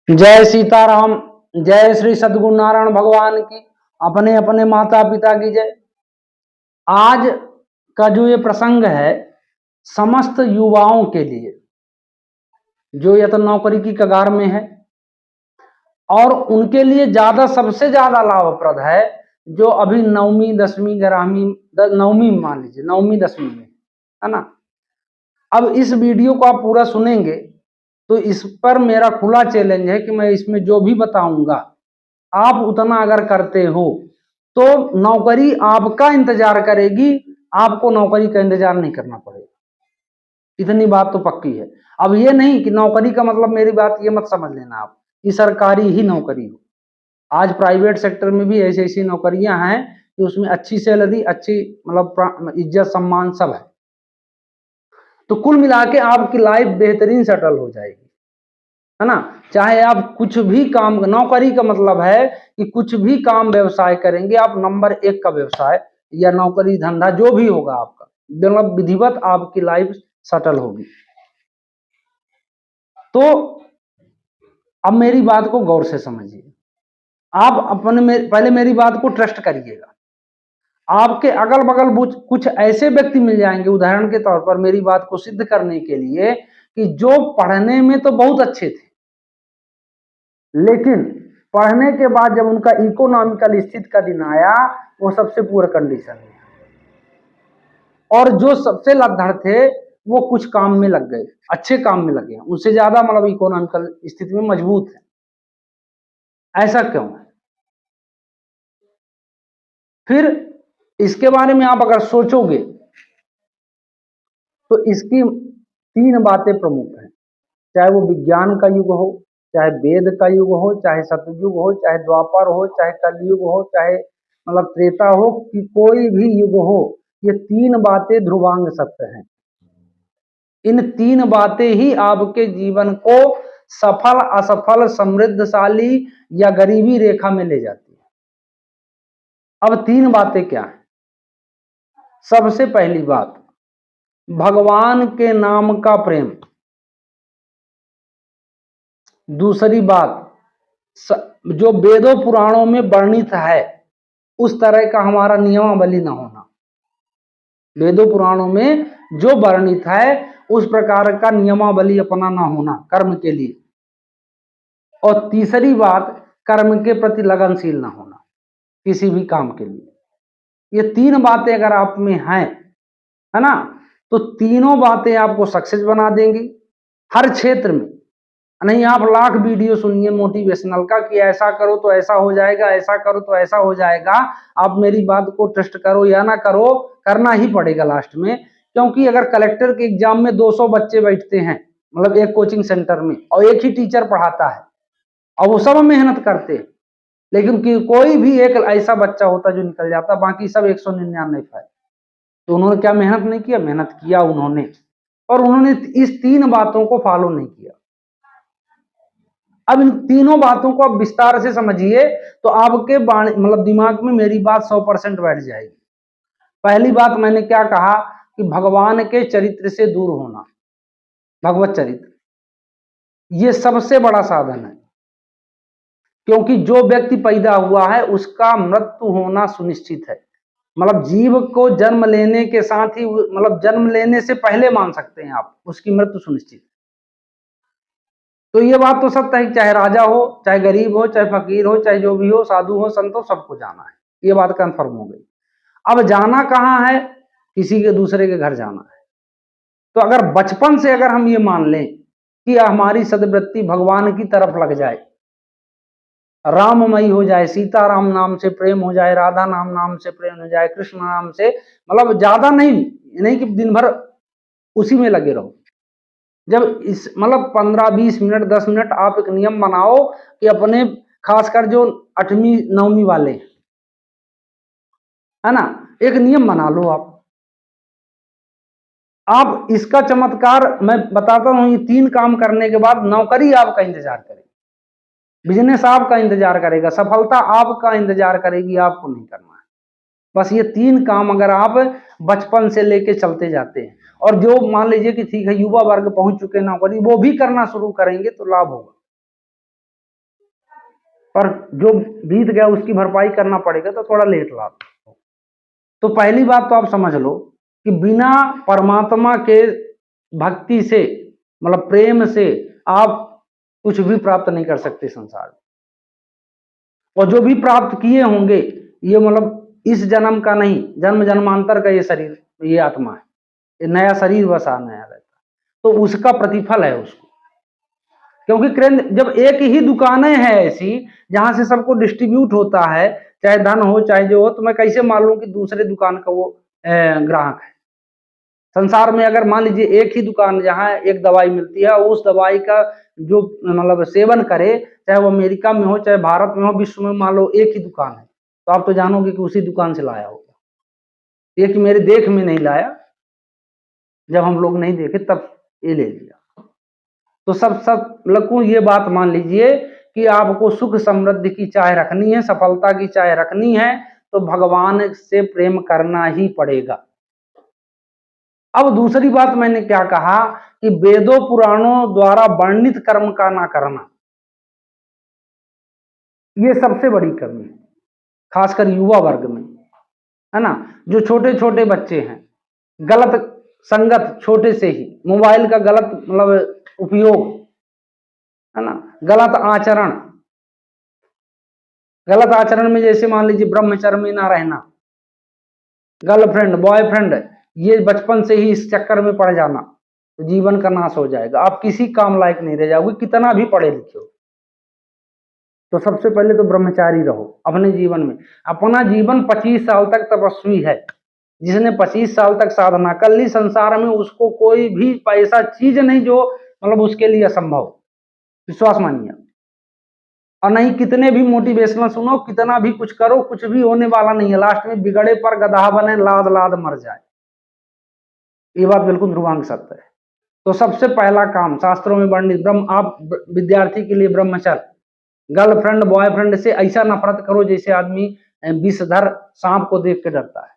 जय सीताराम। जय श्री सद्गुरु नारायण भगवान की, अपने अपने माता पिता की जय। आज का जो ये प्रसंग है समस्त युवाओं के लिए जो या तो नौकरी की कगार में है और उनके लिए सबसे ज्यादा लाभप्रद है जो अभी 9वीं 10वीं 11वीं 9वीं मान लीजिए 9वीं 10वीं में है ना। अब इस वीडियो को आप पूरा सुनेंगे तो इस पर मेरा खुला चैलेंज है कि मैं इसमें जो भी बताऊंगा आप उतना अगर करते हो तो नौकरी आपका इंतजार करेगी, आपको नौकरी का इंतजार नहीं करना पड़ेगा। इतनी बात तो पक्की है। अब ये नहीं कि नौकरी का मतलब मेरी बात ये मत समझ लेना आप कि सरकारी ही नौकरी हो। आज प्राइवेट सेक्टर में भी ऐसी ऐसी नौकरियां हैं कि उसमें अच्छी सैलरी, अच्छी मतलब इज्जत सम्मान सब है। तो कुल मिला के आपकी लाइफ बेहतरीन सेटल हो जाएगी, है ना। चाहे आप कुछ भी काम, नौकरी का मतलब है कि कुछ भी काम व्यवसाय करेंगे आप, नंबर 1 का व्यवसाय या नौकरी धंधा जो भी होगा आपका, मतलब विधिवत आपकी लाइफ सेटल होगी। तो अब मेरी बात को गौर से समझिए। आप पहले मेरी बात को ट्रस्ट करिएगा। आपके अगल बगल कुछ ऐसे व्यक्ति मिल जाएंगे, उदाहरण के तौर पर मेरी बात को सिद्ध करने के लिए, कि जो पढ़ने में तो बहुत अच्छे थे लेकिन पढ़ने के बाद जब उनका इकोनॉमिकल स्थिति का दिन आया वो सबसे पुअर कंडीशन में, और जो सबसे लद्दड़ थे वो कुछ काम में लग गए, अच्छे काम में लगे, उससे ज्यादा मतलब इकोनॉमिकल स्थिति में मजबूत है। ऐसा क्यों है? फिर इसके बारे में आप अगर सोचोगे तो इसकी 3 बातें प्रमुख हैं। चाहे वो विज्ञान का युग हो, चाहे वेद का युग हो, चाहे सतयुग हो, चाहे द्वापर हो, चाहे कलयुग हो, चाहे मतलब त्रेता हो, कि कोई भी युग हो, ये 3 बातें ध्रुवांग सत्य हैं। इन 3 बातें ही आपके जीवन को सफल, असफल, समृद्धशाली या गरीबी रेखा में ले जाती है। अब 3 बातें क्या है? सबसे पहली बात, भगवान के नाम का प्रेम। दूसरी बात, जो वेदों पुराणों में वर्णित है उस तरह का हमारा नियमावली न होना। वेदों पुराणों में जो वर्णित है उस प्रकार का नियमावली अपना न होना कर्म के लिए। और तीसरी बात, कर्म के प्रति लगनशील न होना किसी भी काम के लिए। ये 3 बातें अगर आप में हैं, है ना, तो तीनों बातें आपको सक्सेस बना देंगी हर क्षेत्र में। नहीं आप लाख वीडियो सुनिए मोटिवेशनल का कि ऐसा करो तो ऐसा हो जाएगा, ऐसा करो तो ऐसा हो जाएगा, आप मेरी बात को ट्रस्ट करो या ना करो, करना ही पड़ेगा लास्ट में। क्योंकि अगर कलेक्टर के एग्जाम में 200 बच्चे बैठते हैं, मतलब एक कोचिंग सेंटर में, और एक ही टीचर पढ़ाता है और वो सब मेहनत करते हैं, लेकिन कोई भी एक ऐसा बच्चा होता जो निकल जाता, बाकी सब 199 पाए। तो उन्होंने क्या मेहनत नहीं किया? मेहनत किया उन्होंने, और उन्होंने इस 3 बातों को फॉलो नहीं किया। अब इन तीनों बातों को आप विस्तार से समझिए तो आपके मतलब दिमाग में मेरी बात 100% बैठ जाएगी। पहली बात मैंने क्या कहा कि भगवान के चरित्र से दूर होना, भगवत चरित्र, ये सबसे बड़ा साधन है। क्योंकि जो व्यक्ति पैदा हुआ है उसका मृत्यु होना सुनिश्चित है। मतलब जीव को जन्म लेने के साथ ही, मतलब जन्म लेने से पहले मान सकते हैं आप, उसकी मृत्यु सुनिश्चित। तो ये बात तो सत्य है, चाहे राजा हो, चाहे गरीब हो, चाहे फकीर हो, चाहे जो भी हो, साधु हो, संत हो, सबको जाना है। ये बात कंफर्म हो गई। अब जाना कहाँ है? किसी के दूसरे के घर जाना है। तो अगर बचपन से अगर हम ये मान लें कि हमारी सद्वृत्ति भगवान की तरफ लग जाए, राममयी हो जाए, सीता राम नाम से प्रेम हो जाए, राधा नाम से प्रेम हो जाए, कृष्ण नाम से, मतलब ज्यादा नहीं कि दिन भर उसी में लगे रहो। जब इस मतलब 15-20 मिनट 10 मिनट आप एक नियम बनाओ कि अपने, खासकर जो 8वीं 9वीं वाले, है ना, एक नियम बना लो आप इसका चमत्कार मैं बताता हूं। ये 3 काम करने के बाद नौकरी आपका इंतजार करेगी, बिजनेस आपका इंतजार करेगा, सफलता आपका इंतजार करेगी, आपको नहीं करना है। बस ये 3 काम अगर आप बचपन से लेके चलते जाते हैं, और जो मान लीजिए कि ठीक है युवा वर्ग पहुंच चुके नौकरी, वो भी करना शुरू करेंगे तो लाभ होगा। पर जो बीत गया उसकी भरपाई करना पड़ेगा, तो थोड़ा लेट ला। तो पहली बात तो आप समझ लो कि बिना परमात्मा के भक्ति से, मतलब प्रेम से, आप कुछ भी प्राप्त नहीं कर सकते संसार में। और जो भी प्राप्त किए होंगे, ये मतलब इस जन्म का नहीं, जन्म जन्मांतर का ये शरीर, ये आत्मा है, ये नया शरीर बस आना है रहता, तो उसका प्रतिफल है उसको। क्योंकि जब एक ही दुकानें हैं ऐसी जहां से सबको डिस्ट्रीब्यूट होता है, चाहे धन हो चाहे जो हो, तो मैं कैसे मालूम कि दूसरे दुकान का वो ग्राहक है। संसार में अगर मान लीजिए एक ही दुकान जहां एक दवाई मिलती है, उस दवाई का जो मतलब सेवन करे, चाहे वो अमेरिका में हो चाहे भारत में हो, विश्व में मान लो एक ही दुकान है, तो आप तो जानोगे कि उसी दुकान से लाया होगा। एक मेरे देख में नहीं लाया, जब हम लोग नहीं देखे तब ये ले लिया। तो सब लड़कों ये बात मान लीजिए कि आपको सुख समृद्धि की चाह रखनी है, सफलता की चाह रखनी है, तो भगवान से प्रेम करना ही पड़ेगा। अब दूसरी बात मैंने क्या कहा कि वेदों पुराणों द्वारा वर्णित कर्म का ना करना, ये सबसे बड़ी कमी है, खासकर युवा वर्ग में, है ना। जो छोटे छोटे बच्चे हैं, गलत संगत छोटे से ही, मोबाइल का गलत मतलब उपयोग, है ना, गलत आचरण, गलत आचरण में जैसे मान लीजिए ब्रह्मचर्य में ना रहना, गर्लफ्रेंड बॉयफ्रेंड, ये बचपन से ही इस चक्कर में पड़ जाना, तो जीवन का नाश हो जाएगा। आप किसी काम लायक नहीं रह जाओगे, कितना भी पढ़े लिखे हो। तो सबसे पहले तो ब्रह्मचारी रहो अपने जीवन में। अपना जीवन 25 साल तक तपस्वी है। जिसने 25 साल तक साधना कर ली संसार में, उसको कोई भी पैसा चीज नहीं जो मतलब उसके लिए असंभव, विश्वास मानिए। और नहीं कितने भी मोटिवेशनल सुनो, कितना भी कुछ करो, कुछ भी होने वाला नहीं है। लास्ट में बिगड़े पर गधा बने, लाद लाद मर जाए। ये बात बिल्कुल ध्रुवांक सत्य है। तो सबसे पहला काम शास्त्रों में वर्णित ब्रह्म, आप विद्यार्थी के लिए ब्रह्मचर्य, गर्लफ्रेंड बॉयफ्रेंड से ऐसा नफरत करो जैसे आदमी विषधर सांप को देख के डरता है।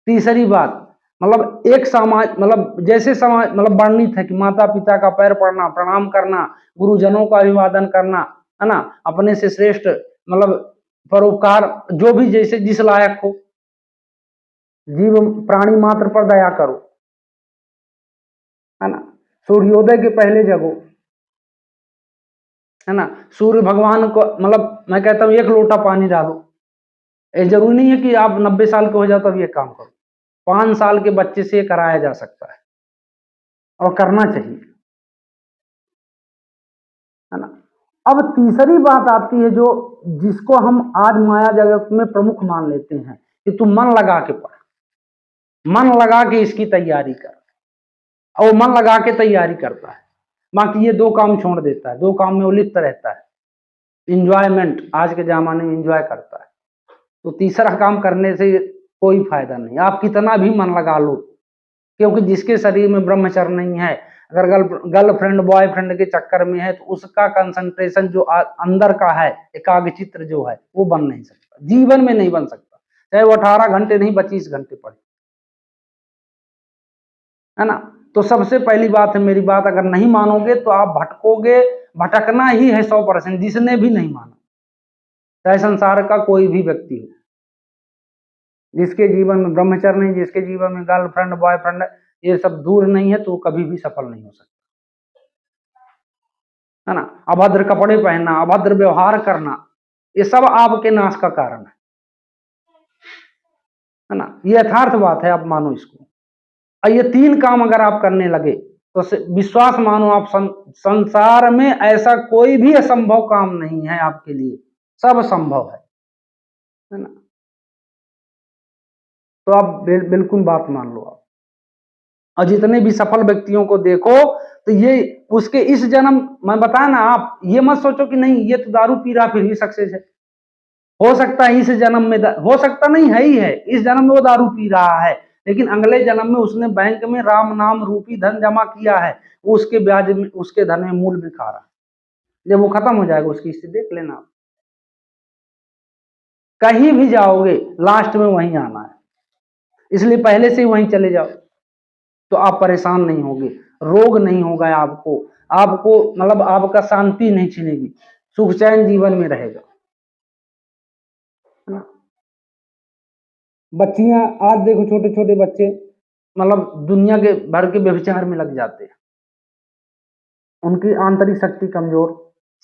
तीसरी बात, मतलब एक समाज, मतलब जैसे समाज मतलब वर्णित है कि माता पिता का पैर पड़ना, प्रणाम करना, गुरुजनों का अभिवादन करना, है ना, अपने से श्रेष्ठ मतलब परोपकार, जो भी जैसे जिस लायक हो, जीव प्राणी मात्र पर दया करो, है ना, सूर्योदय के पहले जगो, है ना, सूर्य भगवान को मतलब मैं कहता हूं 1 लोटा पानी डालो। ये जरूरी नहीं है कि आप 90 साल के हो जाओ तब ये काम करो, 5 साल के बच्चे से कराया जा सकता है और करना चाहिए, है ना। अब तीसरी बात आती है जो जिसको हम आज माया जगत में प्रमुख मान लेते हैं कि तू मन लगा के पढ़, मन लगा के इसकी तैयारी कर, और मन लगा के तैयारी करता है, बाकी ये 2 काम छोड़ देता है, 2 काम में वो लिप्त रहता है, इंजॉयमेंट, आज के जमाने में इंजॉय करता है। तो तीसरा काम करने से कोई फायदा नहीं, आप कितना भी मन लगा लो, क्योंकि जिसके शरीर में ब्रह्मचर्य नहीं है, अगर गर्लफ्रेंड बॉयफ्रेंड के चक्कर में है, तो उसका कंसंट्रेशन जो अंदर का है, एकाग्रचित्र जो है, वो बन नहीं सकता, जीवन में नहीं बन सकता, चाहे वो 18 घंटे नहीं 25 घंटे पढ़े, है ना। तो सबसे पहली बात है, मेरी बात अगर नहीं मानोगे तो आप भटकोगे, भटकना ही है 100%। जिसने भी नहीं माना, चाहे संसार का कोई भी व्यक्ति हो, जिसके जीवन में ब्रह्मचर्य नहीं, जिसके जीवन में गर्लफ्रेंड बॉयफ्रेंड ये सब दूर नहीं है, तो कभी भी सफल नहीं हो सकता, है ना। अभद्र कपड़े पहनना, अभद्र व्यवहार करना, ये सब आपके नाश का कारण है ना। ये यथार्थ बात है, आप मानो इसको। और ये 3 काम अगर आप करने लगे तो विश्वास मानो, आप संसार में ऐसा कोई भी असंभव काम नहीं है आपके लिए, सब संभव है ना। तो आप बिल्कुल बात मान लो आप। और जितने भी सफल व्यक्तियों को देखो, तो ये उसके इस जन्म, मैं बताया ना, आप ये मत सोचो कि नहीं ये तो दारू पी रहा फिर भी सक्सेस है। हो सकता है इस जन्म में, हो सकता नहीं है ही है, इस जन्म में वो दारू पी रहा है, लेकिन अगले जन्म में उसने बैंक में राम नाम रूपी धन जमा किया है, उसके ब्याज में, उसके धन में मूल भी खा रहा है। जब वो खत्म हो जाएगा उसकी स्थिति देख लेना। कहीं भी जाओगे लास्ट में वहीं आना है, इसलिए पहले से ही वहीं चले जाओ, तो आप परेशान नहीं होगे, रोग नहीं होगा आपको, आपको मतलब आपका शांति नहीं छीनेगी, सुख चैन जीवन में रहेगा, है ना। बच्चियां आज देखो, छोटे छोटे बच्चे मतलब दुनिया के भर के व्यभिचार में लग जाते हैं, उनकी आंतरिक शक्ति कमजोर,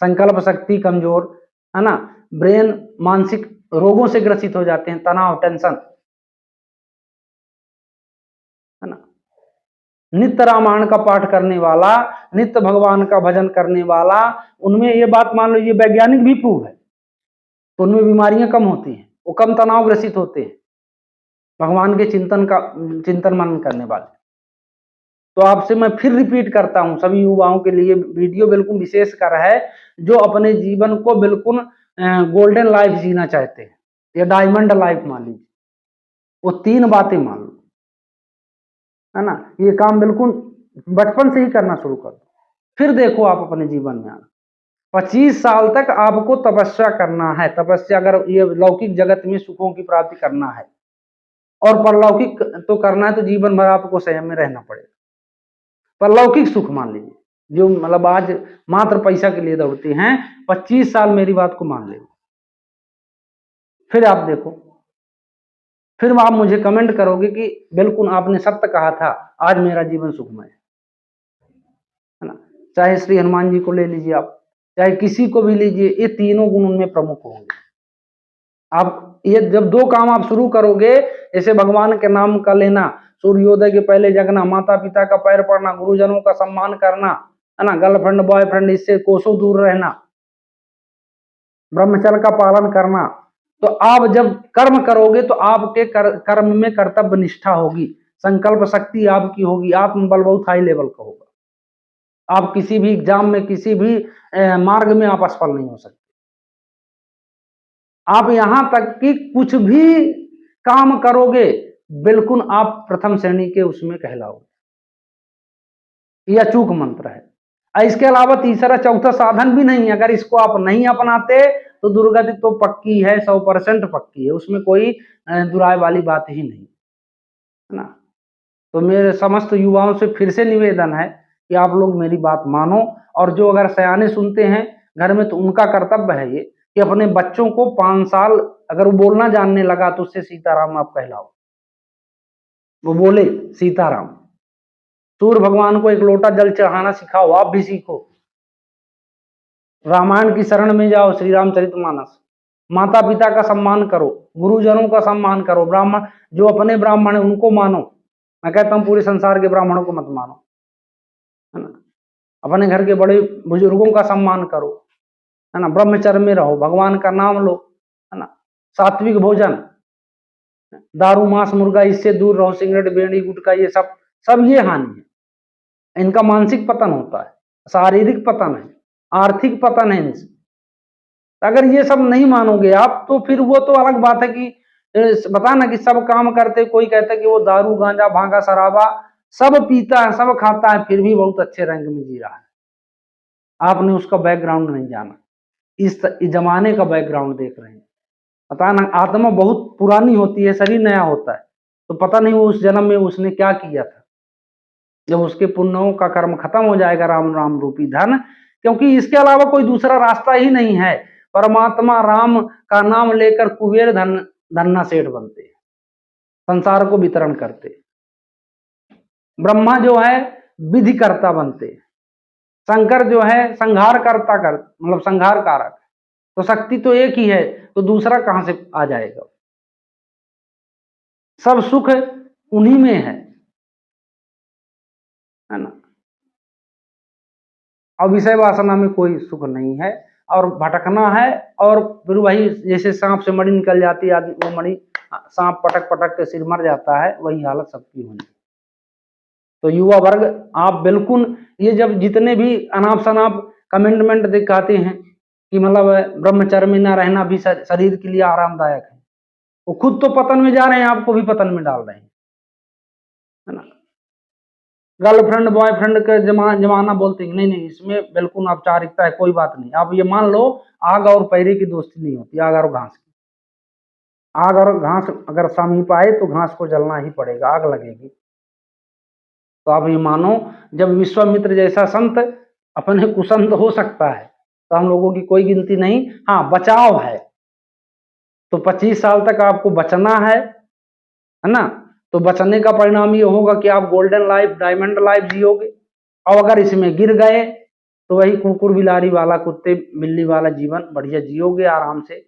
संकल्प शक्ति कमजोर, है ना, ब्रेन मानसिक रोगों से ग्रसित हो जाते हैं, तनाव, टेंशन, है ना। नित्य रामायण का पाठ करने वाला, नित्य भगवान का भजन करने वाला, उनमें ये बात मान लो, ये वैज्ञानिक भी प्रूव है, तो उनमें बीमारियां कम होती हैं, वो कम तनाव ग्रसित होते हैं, भगवान के चिंतन मनन करने वाले। तो आपसे मैं फिर रिपीट करता हूं, सभी युवाओं के लिए वीडियो बिल्कुल विशेष कर है, जो अपने जीवन को बिल्कुल गोल्डन लाइफ जीना चाहते हैं या डायमंड लाइफ मान लीजिए, वो 3 बातें मान लो, है ना। ये काम बिल्कुल बचपन से ही करना शुरू कर दो, फिर देखो आप अपने जीवन में आना। 25 साल तक आपको तपस्या करना है, तपस्या, अगर ये लौकिक जगत में सुखों की प्राप्ति करना है और परलौकिक तो करना है, तो जीवन भर आपको संयम में रहना पड़ेगा। परलौकिक सुख मान लीजिए, जो मतलब आज मात्र पैसा के लिए दौड़ते हैं, 25 साल मेरी बात को मान ले, फिर आप देखो, फिर आप मुझे कमेंट करोगे कि बिल्कुल आपने सत्य कहा था, आज मेरा जीवन सुखमय है ना। चाहे श्री हनुमान जी को ले लीजिए आप, चाहे किसी को भी लीजिए, ये तीनों गुण उनमें प्रमुख होंगे। आप ये जब 2 काम आप शुरू करोगे, जैसे भगवान के नाम का लेना, सूर्योदय के पहले जगना, माता पिता का पैर पड़ना, गुरुजनों का सम्मान करना, है ना, गर्लफ्रेंड बॉयफ्रेंड इससे कोसों दूर रहना, ब्रह्मचर्य का पालन करना, तो आप जब कर्म करोगे तो आपके कर्म में कर्तव्य निष्ठा होगी, संकल्प शक्ति आपकी होगी, आत्मबल बहुत हाई लेवल का होगा, आप किसी भी एग्जाम में, किसी भी मार्ग में आप असफल नहीं हो सकते। आप यहां तक कि कुछ भी काम करोगे, बिल्कुल आप प्रथम श्रेणी के उसमें कहलाओगे, यह अचूक मंत्र है। इसके अलावा तीसरा चौथा साधन भी नहीं है, अगर इसको आप नहीं अपनाते तो दुर्गति तो पक्की है, 100% पक्की है, उसमें कोई दुराय वाली बात ही नहीं, है ना। तो मेरे समस्त युवाओं से फिर से निवेदन है कि आप लोग मेरी बात मानो, और जो अगर सयाने सुनते हैं घर में, तो उनका कर्तव्य है ये कि अपने बच्चों को 5 साल अगर वो बोलना जानने लगा तो उससे सीताराम आप कहलाओ, वो बोले सीताराम। सूर्य भगवान को 1 लोटा जल चढ़ाना सिखाओ, आप भी सीखो, रामायण की शरण में जाओ, श्री रामचरितमानस, माता पिता का सम्मान करो, गुरुजनों का सम्मान करो, ब्राह्मण जो अपने ब्राह्मण है उनको मानो, मैं कहता हूं पूरे संसार के ब्राह्मणों को मत मानो, है ना। अपने घर के बड़े बुजुर्गों का सम्मान करो, है ना, ब्रह्मचर्य में रहो, भगवान का नाम लो, है ना, सात्विक भोजन, दारू मांस मुर्गा इससे दूर रहो, सिगरेट बीड़ी गुटखा ये सब सब ये हानि है, इनका मानसिक पतन होता है, शारीरिक पतन है, आर्थिक पतन है इनसे। अगर ये सब नहीं मानोगे आप, तो फिर वो तो अलग बात है कि बता ना कि सब काम करते, कोई कहता है कि वो दारू गांजा भांगा शराबा सब पीता है, सब खाता है, फिर भी बहुत अच्छे रैंक में जी रहा है, आपने उसका बैकग्राउंड नहीं जाना, इस जमाने का बैकग्राउंड देख रहे हैं। पता ना, आत्मा बहुत पुरानी होती है, शरीर नया होता है, तो पता नहीं वो उस जन्म में उसने क्या किया था, जब उसके पुण्यों का कर्म खत्म हो जाएगा, राम राम रूपी धन, क्योंकि इसके अलावा कोई दूसरा रास्ता ही नहीं है। परमात्मा राम का नाम लेकर कुबेर धन्ना सेठ बनते, संसार को वितरण करते, ब्रह्मा जो है विधि कर्ता बनते, शंकर जो है संहार करता मतलब संहार कारक, तो शक्ति तो एक ही है, तो दूसरा कहां से आ जाएगा। सब सुख उन्हीं में है ना। और विषय वासना में कोई सुख नहीं है, और भटकना है, और फिर वही जैसे सांप से मणि निकल जाती है, आदमी वो मणि सांप पटक पटक के सिर मर जाता है, वही हालत सबकी होनी। तो युवा वर्ग आप बिल्कुल ये जब जितने भी अनाप शनाप कमेंटमेंट दिखाते हैं कि मतलब ब्रह्मचर्य में ना रहना भी शरीर के लिए आरामदायक है, वो खुद तो पतन में जा रहे हैं, आपको भी पतन में डाल रहे हैं, है ना। गर्लफ्रेंड बॉयफ्रेंड के जमाना बोलते हैं, नहीं नहीं इसमें बिल्कुल औपचारिकता है, कोई बात नहीं। आप ये मान लो आग और पैरे की दोस्ती नहीं होती, आग और घास की। आग और घास अगर समीप आए तो घास को जलना ही पड़ेगा, आग लगेगी। तो आप ये मानो, जब विश्वामित्र जैसा संत अपने कुसंत हो सकता है, तो हम लोगों की कोई गिनती नहीं। हाँ, बचाव है, तो 25 साल तक आपको बचना है ना। तो बचने का परिणाम ये होगा कि आप गोल्डन लाइफ, डायमंड लाइफ जियोगे। और अगर इसमें गिर गए तो वही कुकुर बिलारी वाला, कुत्ते बिल्ली वाला जीवन बढ़िया जियोगे आराम से,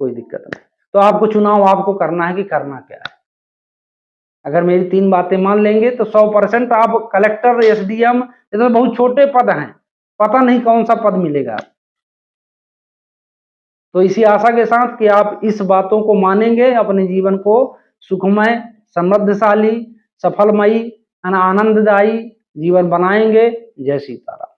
कोई दिक्कत नहीं। तो आपको चुनाव आपको करना है कि करना क्या है। अगर मेरी 3 बातें मान लेंगे तो 100% आप कलेक्टर, एसडीएम, इसमें बहुत छोटे पद हैं, पता नहीं कौन सा पद मिलेगा। तो इसी आशा के साथ कि आप इस बातों को मानेंगे, अपने जीवन को सुखमय, समृद्धशाली, सफलमयी, आनंददायी जीवन बनाएंगे। जय सीताराम।